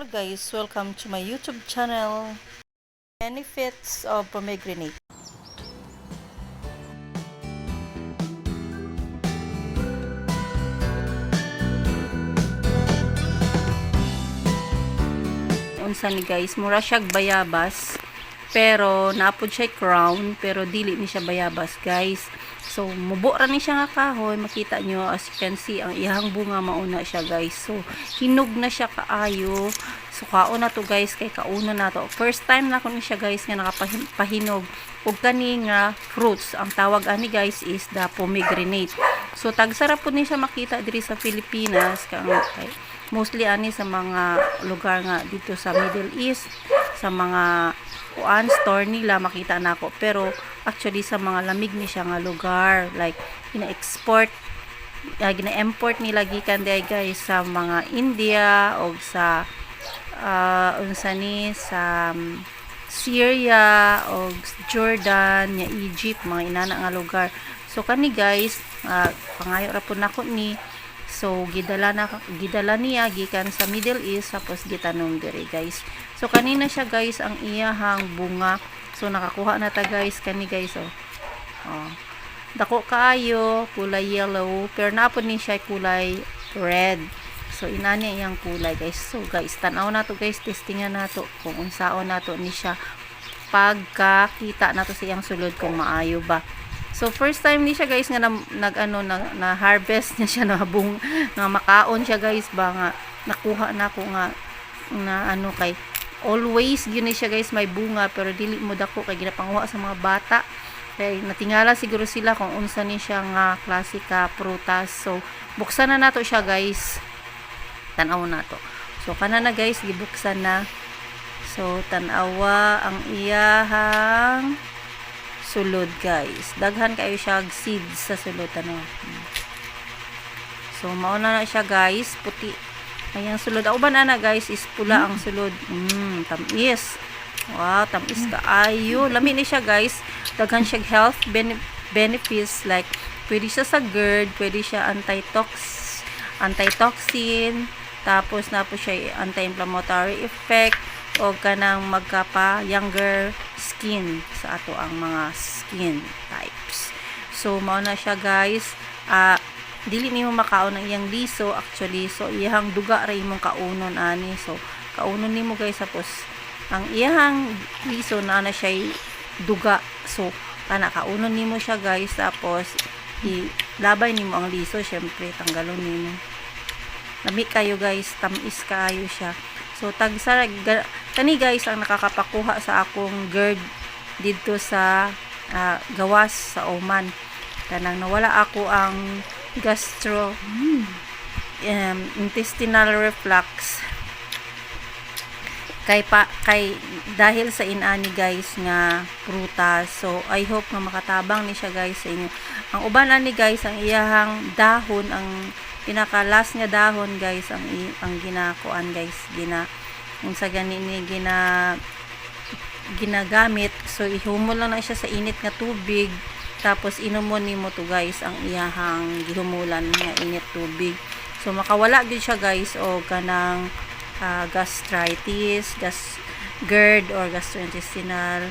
Hello guys, welcome to my YouTube channel. Benefits of pomegranate. Unsa ni guys, mura siyag bayabas pero naapod siya crown pero dili ni siya bayabas guys. So mubo ra ni siya nga kahoy, makita nyo as you can see ang ihang bunga mauna siya guys. So hinog na siya kaayo. So kauna to guys kay kauna na to. First time na ko ni siya guys nga nakapahinog ug kani nga fruits. Ang tawag ani guys is the pomegranate. So tagsarap po ni siya makita diri sa Pilipinas kay mostly ani sa mga lugar nga dito sa Middle East, sa mga kuan store nila makita nako, pero actually sa mga lamig ni siya nga lugar like gina-import nila gikan day guys sa mga India o sa unsa ni sa Syria o Jordan, nya Egypt, mga inana nga lugar. So kani guys, pangayo ra pud nako ni. So gidala niya gikan sa Middle East tapos gitanom diri guys. So kanina siya guys ang iyahang bunga. So nakakuha na ta guys kani guys oh. Dako kaayo, kulay yellow, pero napod ni siya kulay red. So inani iyang kulay guys. So guys, tan-aw na to guys, testingan nato kung unsaon nato ni siya pagkakita nato sa iyang sulod kung maayo ba. So first time ni siya guys nga na harvest niya siya na makaon siya guys ba nga nakuha na ko nga na kay always yun siya guys may bunga pero dili mo dako kay ginapanguha sa mga bata kay natingala siguro sila kung unsa ni siya nga klasika prutas. So buksan na nato siya guys, tan-aw nato. So kana na guys gibuksan na. So tan-awa ang iyahang sulod guys, daghan kayo siya seeds sa sulod ano. So mauna na siya guys, puti ayang sulod. Uban ana guys is pula ang sulod. Tamis. Wow, tamis kaayo. Lami ni siya guys, daghan siya health benefits like pwede siya sa GERD, pwede siya antitoxin, tapos na po siya anti-inflammatory effect o kanang magkapa younger skin sa ato ang mga skin types. So mao na siya guys, dili nimo makaon ang iyang liso actually. So iyang duga ra imong kaunon ani. So kaunon nimo guys tapos ang iyang liso na siya duga. So kana kaunon nimo siya guys tapos ilabay nimo ang liso, syempre tanggalon nimo. Lami kayo guys, tamis kaayo siya. So tagsara kani guys ang nakakapakuha sa akong GERD dito sa gawas sa Oman. Kanang nawala ako ang intestinal reflux kay dahil sa inani guys nga prutas. So I hope na makatabang ni siya guys sa inyo. Ang uban ani guys ang iyahang dahon, ang pinaka last nga dahon guys ang ginakuan guys, unsa gani ni ginagamit. So ihumol lang na siya sa init nga tubig tapos inumon nimo to guys ang iyahang gihumulan nga init tubig. So makawala gyud siya guys o kanang gastritis, GERD or gastrointestinal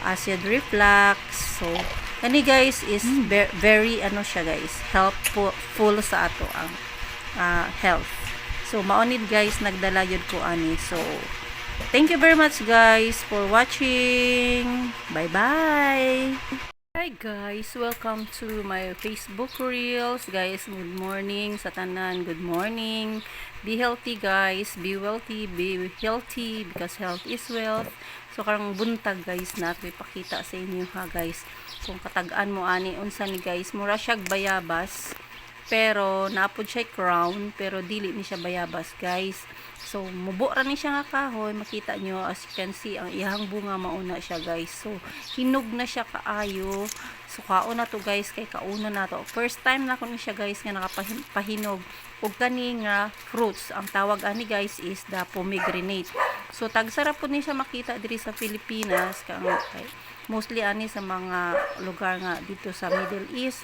acid reflux. So kani guys is very siya guys, helpful sa ato ang health. So maunid guys nagdala yun ko ani. So thank you very much guys for watching. Bye bye. Hi guys, welcome to my Facebook Reels. Guys, good morning sa tanan. Good morning. Be healthy guys, be wealthy, be healthy because health is wealth. So karang buntag guys na ipakita sa inyo ha guys. Kung katagaan mo ani unsa ni guys, mura siyag bayabas pero naapod siya crown pero dili ni siya bayabas guys. So mubo ra ni siya nga kahoy, makita nyo as you can see ang ihang bunga mauna siya guys. So hinog na siya kaayo. So kauna to guys kay kauna na to. First time na ko ni siya guys nga nakapahinog ug kani nga fruits. Ang tawag ani guys is the pomegranate. So tagsarap po ni siya makita diri sa Pilipinas mostly ani sa mga lugar nga dito sa Middle East,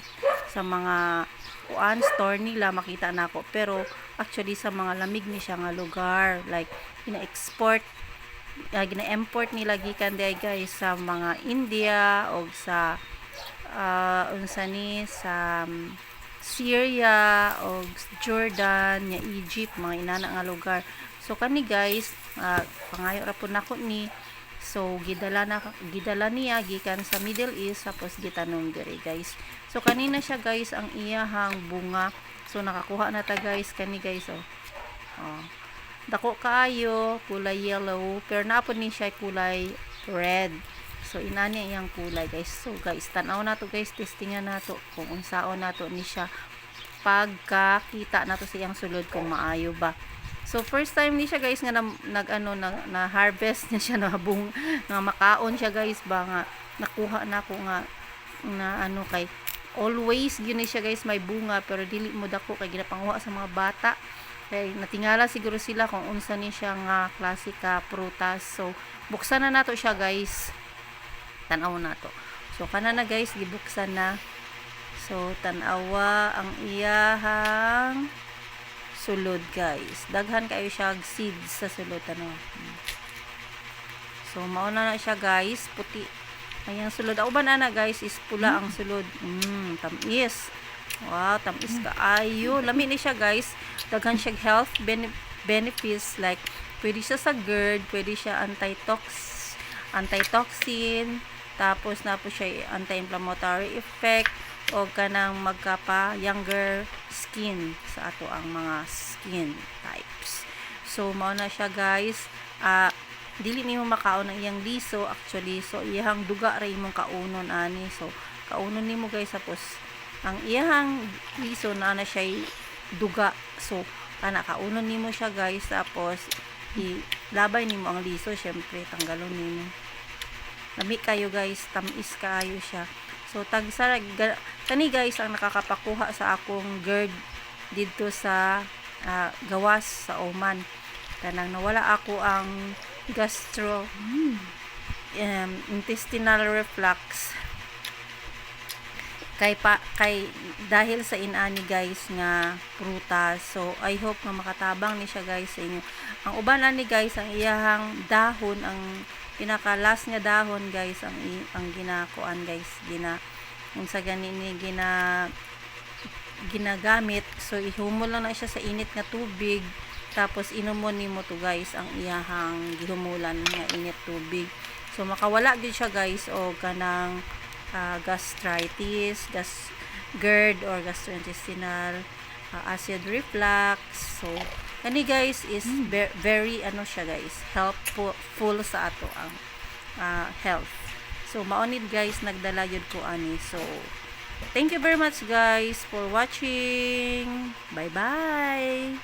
sa mga kuan store nila makita nako, pero actually sa mga lamig ni siya nga lugar, like gina-import nila gikan day guys sa mga India o sa unsa ni sa Syria o Jordan, nya Egypt, mga inana nga lugar. So kani guys, pangayo ra pud nako ni. So gidala niya gikan sa Middle East tapos gitanong diri guys. So kanina siya guys ang iyahang bunga. So nakakuha na ta guys kani guys oh. Oh. Dako kaayo, kulay yellow, pero napod ni siya kulay red. So inani iyang kulay guys. So guys, tan-aw na to guys, testingan nato kung unsaon nato ni siya pagkakita nato sa iyang sulod kung maayo ba. So first time ni siya guys nga na harvest niya siya nga makaon siya guys ba nga nakuha na ko nga na kay always gyud siya guys may bunga pero dili mo dako kay ginapanguha sa mga bata. Kay natingala siguro sila kung unsa ni siya nga klase ka prutas. So buksan na nato siya guys. Tan-aw nato. So kana na guys gibuksan na. So tan-awa ang iyahang sulod guys. Daghan kayo siya seeds sa sulod ano. So mauna na siya guys, puti. Ayang sulod. Uban ana guys is pula ang sulod. Tamis. Wow, tamis kaayo. Lami ni siya guys. Daghan siya health benefits like pwede siya sa GERD, pwede siya antitoxin, tapos na po siya anti-inflammatory effect o kanang magkapa younger skin sa ato ang mga skin types. So mao na siya guys. Dili nimo makaon ang iyang liso actually. So iyang duga ra imong kaunon ani. So kaunon nimo guys tapos ang iyang liso na siya duga. So kana kaunon nimo siya guys tapos ilabay nimo ang liso, syempre tanggalon nimo. Lami kayo guys, tamis kayo siya. So kani guys ang nakakapakuha sa akong GERD dito sa gawas sa Oman. Kanang nawala ako ang intestinal reflux kay dahil sa inani guys nga prutas. So I hope na makatabang ni siya guys sa inyo. Ang uban ani guys ang iyahang dahon, ang pinaka last nga dahon guys ang ginakuan guys, unsa ganini ginagamit. So ihumol lang na siya sa init nga tubig tapos inumon nimo to guys ang iyahang gihumulan nga init tubig. So makawala gyud siya guys o kanang gastritis, GERD or gastrointestinal acid reflux. So kani guys is very siya guys, helpful sa ato ang health. So maunid guys nagdala yun ko ani. So thank you very much guys for watching. Bye bye.